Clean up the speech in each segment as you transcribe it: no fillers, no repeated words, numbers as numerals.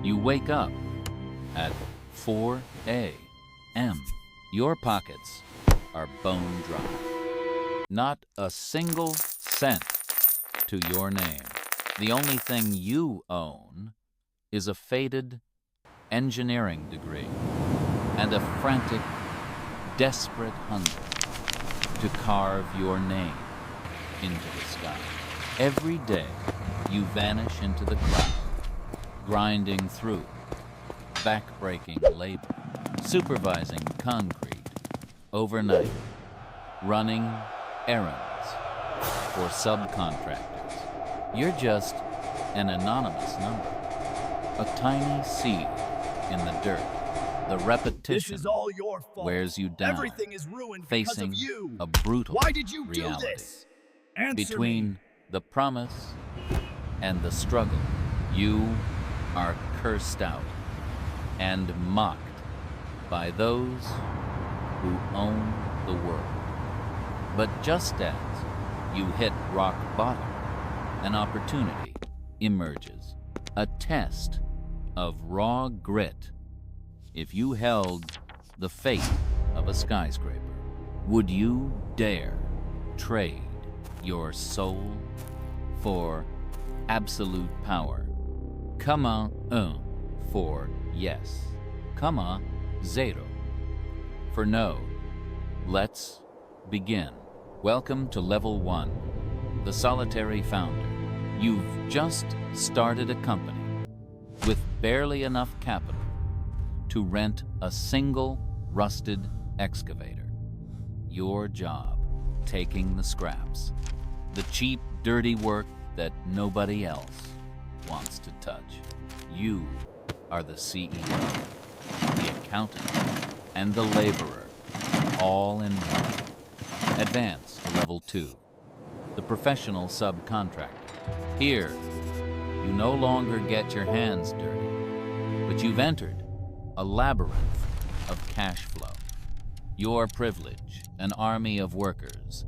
You wake up at 4 a.m. Your pockets are bone dry. Not a single cent to your name. The only thing you own is a faded engineering degree and a frantic, desperate hunger to carve your name into the sky. Every day, you vanish into the crowd, grinding through back-breaking labor, supervising concrete overnight, running errands for subcontractors. You're just an anonymous number, a tiny seed in the dirt. The repetition This is all your fault. wears you down, Everything is ruined facing because of you. a brutal Why did you reality. do this? Answer Between me. the promise and the struggle, you are cursed out and mocked by those who own the world. But just as you hit rock bottom, an opportunity emerges, a test of raw grit. If you held the fate of a skyscraper, would you dare trade your soul for absolute power? Comma un for yes. Comma zero for no. Let's begin. Welcome to Level 1, the solitary founder. You've just started a company with barely enough capital to rent a single rusted excavator. Your job, taking the scraps, the cheap, dirty work that nobody else wants to touch. You are the CEO, the accountant, and the laborer, all in one. Advance to Level 2, the professional subcontractor. Here, you no longer get your hands dirty, but you've entered a labyrinth of cash flow. Your privilege, an army of workers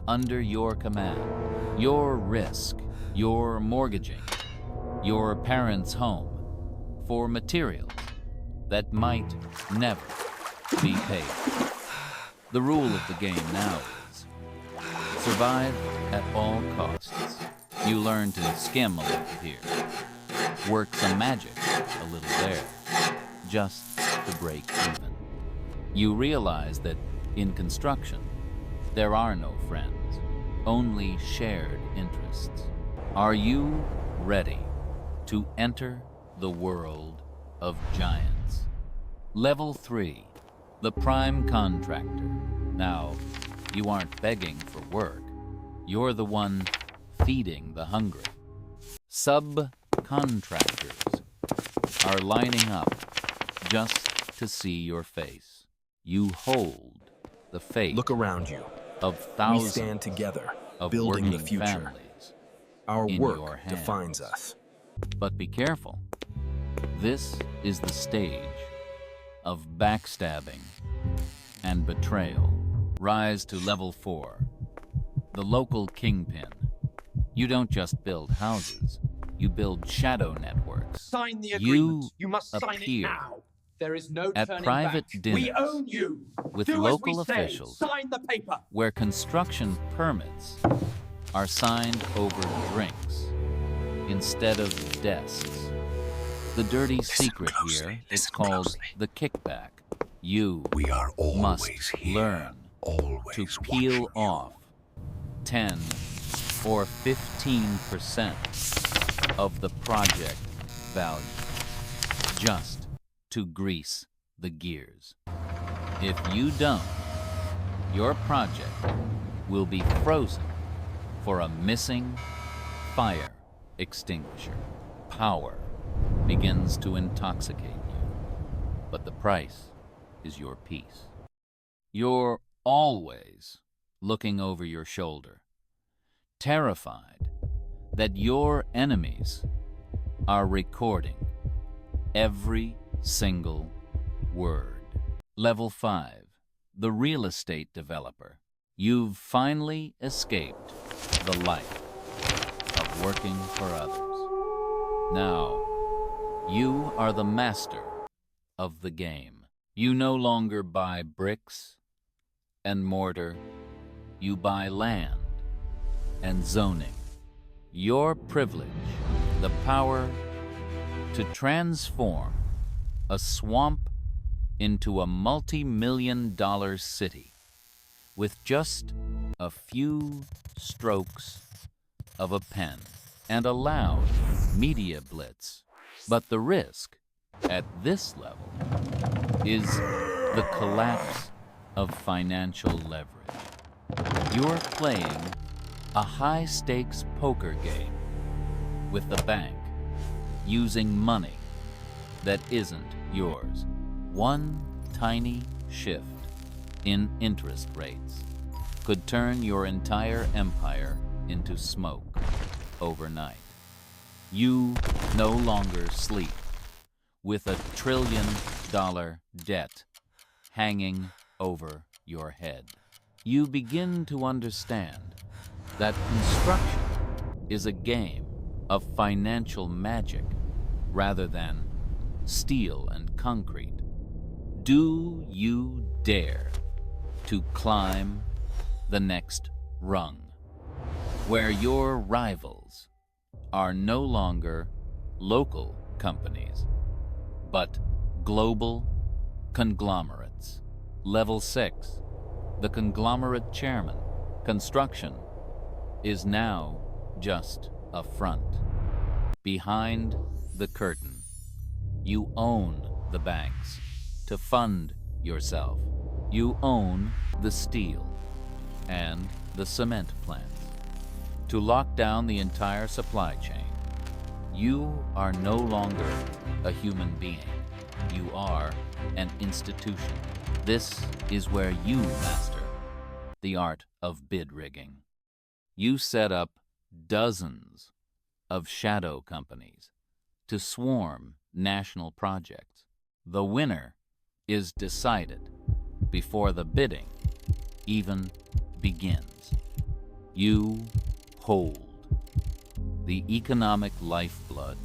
under your command. Your risk, your mortgaging, your parents' home for materials that might never be paid. The rule of the game now is survive at all costs. You learn to skim a little here, work some magic a little there, just to break even. You realize that in construction, there are no friends, only shared interests. Are you ready to enter the world of giants? Level 3, the prime contractor. Now, you aren't begging for work. You're the one feeding the hungry. Subcontractors are lining up just to see your face. You hold the fate Look around you. of thousands We stand together, of building the working future. families Our in your work hands. defines us. But be careful. This is the stage of backstabbing and betrayal. Rise to Level 4, the local kingpin. You don't just build houses, you build shadow networks. Sign the agreement. You must sign it appear now. There is no at turning private back. dinners We own you. with Do local as we say. officials Sign the paper. where construction permits are signed over drinks instead of desks. The dirty secret here is called the kickback. You We are must always here, learn always to watching peel you. off 10 or 15% of the project value just to grease the gears. If you don't, your project will be frozen for a missing fire extinguisher. Power begins to intoxicate you, but the price is your peace. You're always looking over your shoulder, terrified that your enemies are recording every single word. Level 5, the real estate developer. You've finally escaped the life of working for others. Now, You are the master of the game. You no longer buy bricks and mortar. You buy land and zoning. Your privilege, the power to transform a swamp into a multi-million-dollar city with just a few strokes of a pen and a loud media blitz. But the risk at this level is the collapse of financial leverage. You're playing a high-stakes poker game with the bank, using money that isn't yours. One tiny shift in interest rates could turn your entire empire into smoke overnight. You no longer sleep with $1 trillion debt hanging over your head. You begin to understand that construction is a game of financial magic rather than steel and concrete. Do you dare to climb the next rung, where your rivals are no longer local companies, but global conglomerates? Level 6, the conglomerate chairman. Construction is now just a front. Behind the curtain, you own the banks to fund yourself. You own the steel and the cement plants to lock down the entire supply chain. You are no longer a human being. You are an institution. This is where you master the art of bid rigging. You set up dozens of shadow companies to swarm national projects. The winner is decided before the bidding even begins. You hold the economic lifeblood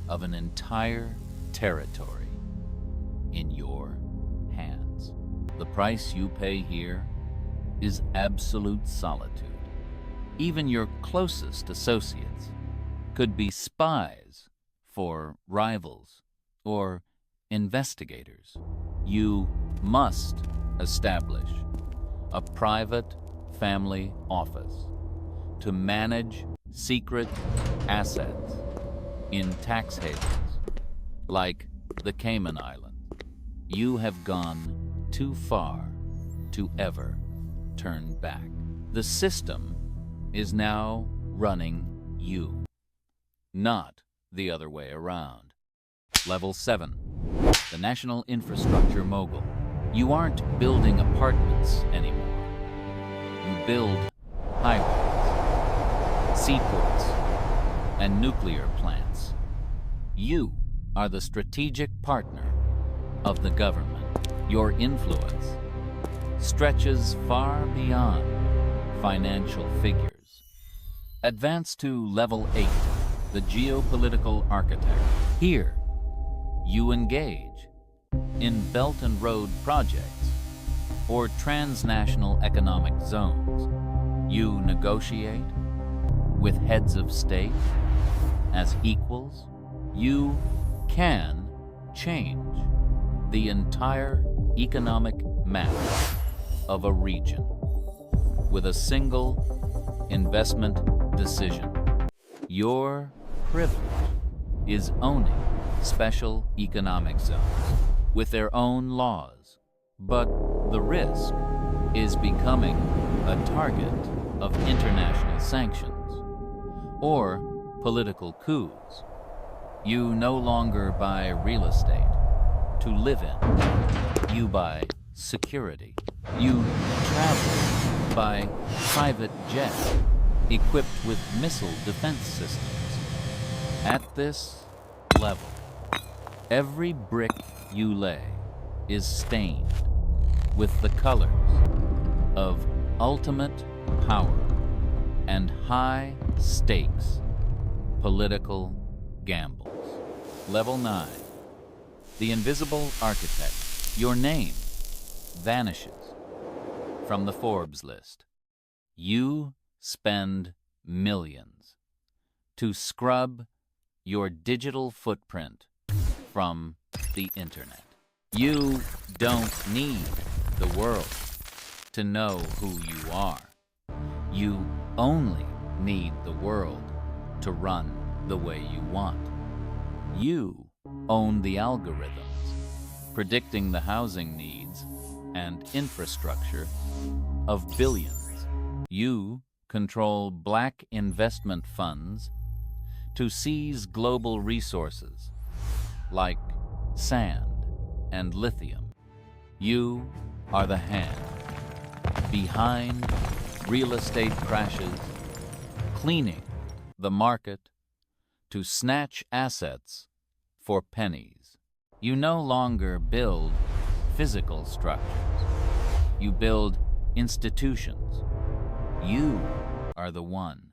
of an entire territory in your hands. The price you pay here is absolute solitude. Even your closest associates could be spies for rivals or investigators. You must establish a private family office to manage secret assets in tax havens like the Cayman Islands. You have gone too far to ever turn back. The system is now running you, not the other way around. Level 7, the national infrastructure mogul. You aren't building apartments anymore. You build highways, seaports, and nuclear plants. You are the strategic partner of the government. Your influence stretches far beyond financial figures. Advance to level 8, the geopolitical architect. Here, you engage in Belt and Road projects or transnational economic zones. You negotiate with heads of state as equals. You can change the entire economic map of a region with a single investment decision. Your privilege is owning special economic zones with their own laws, but the risk is becoming a target of international sanctions or political coups. You no longer buy real estate to live in. You buy security. You travel by private jet equipped with missile defense systems. At this level, every brick you lay is stained with the colors of ultimate power and high-stakes political gambles. Level 9. The invisible architect. Your name vanishes from the Forbes list. You spend millions to scrub your digital footprint from the internet. You don't need the world to know who you are. You only need the world to run the way you want. You own the algorithms, predicting the housing needs and infrastructure of billions. You control black investment funds to seize global resources like sand and lithium. You are the hand behind real estate crashes, cleaning the market to snatch assets for pennies. You no longer build physical structures. You build institutions. You are the one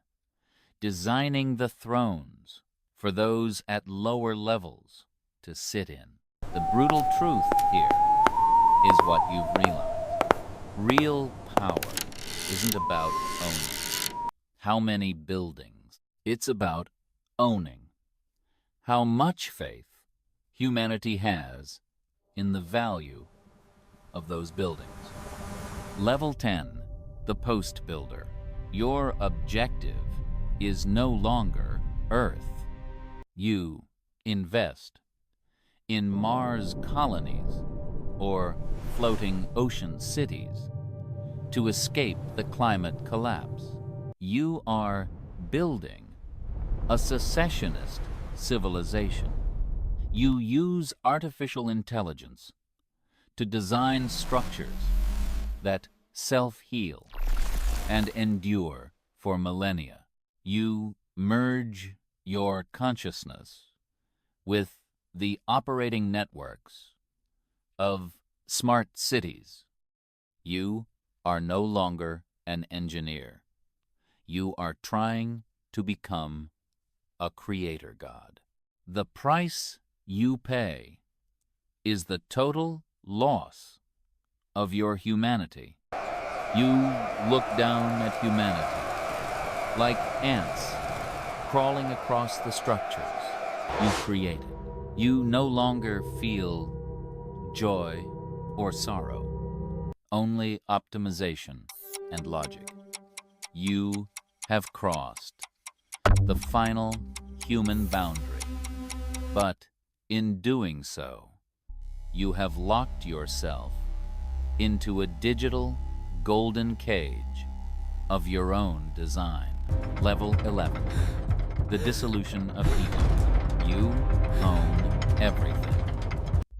designing the thrones for those at lower levels to sit in. The brutal truth here is what you've realized. Real power isn't about owning how many buildings. It's about owning how much faith humanity has in the value of those buildings. Level 10, the post builder. Your objective is no longer Earth. You invest in Mars colonies or floating ocean cities to escape the climate collapse. You are building a secessionist civilization. You use artificial intelligence to design structures that self-heal and endure for millennia. You merge your consciousness with the operating networks of smart cities. You are no longer an engineer. You are trying to become a creator god. The price you pay is the total loss of your humanity. You look down at humanity like ants crawling across the structures you created. You no longer feel joy or sorrow, only optimization and logic. You have crossed the final human boundary, but in doing so, you have locked yourself into a digital golden cage of your own design. Level 11, the dissolution of ego. You own everything,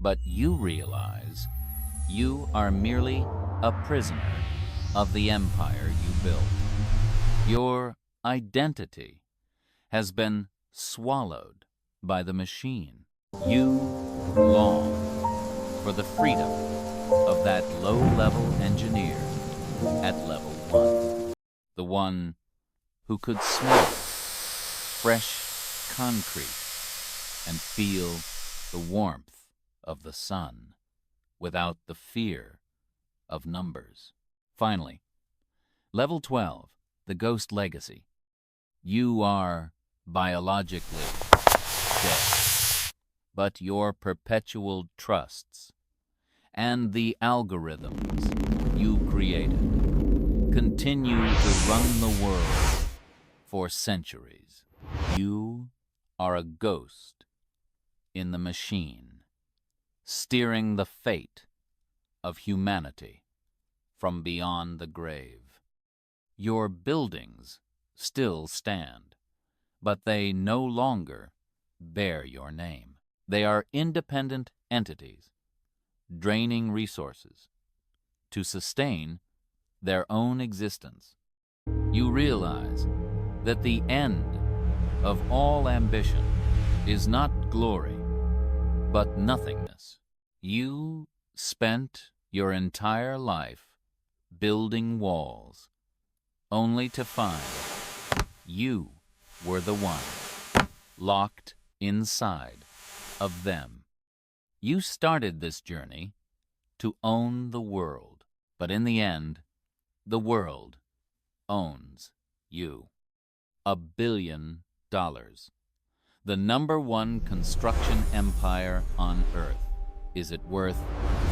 but you realize you are merely a prisoner of the empire you built. Your identity has been swallowed by the machine. You long for the freedom of that low-level engineer at level 1, the one who could smell fresh concrete and feel the warmth of the sun without the fear of numbers. Finally, level 12, the ghost legacy. You are biologically dead, but your perpetual trusts and the algorithms you created continue to run the world for centuries. You are a ghost in the machine, steering the fate of humanity from beyond the grave. Your buildings still stand, but they no longer bear your name. They are independent entities, draining resources to sustain their own existence. You realize that the end of all ambition is not glory, but nothingness. You spent your entire life building walls, only to find you were the one locked inside of them. You started this journey to own the world, but in the end, the world owns you. $1 billion. The #1 construction empire on Earth. Is it worth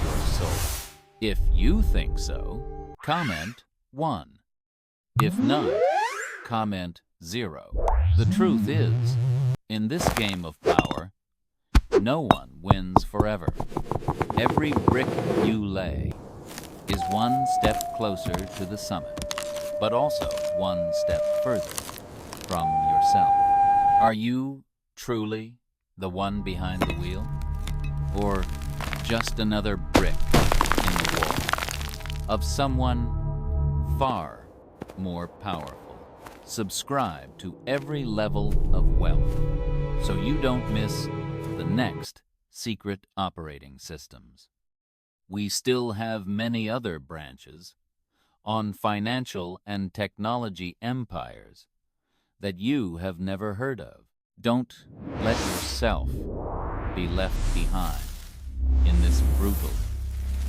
your soul? If you think so, comment 1. If not, comment 0. The truth is, in this game of power, no one wins forever. Every brick you lay is one step closer to the summit, but also one step further from yourself. Are you truly the one behind the wheel? Or just another brick in the wall of someone far more powerful? Subscribe to every level of wealth so you don't miss the next secret operating systems. We still have many other branches on financial and technology empires that you have never heard of. Don't let yourself be left behind in this brutal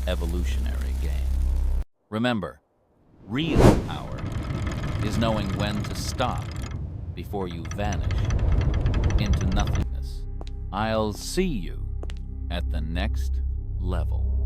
evolutionary game. Remember, real power is knowing when to stop before you vanish into nothingness. I'll see you at the next level.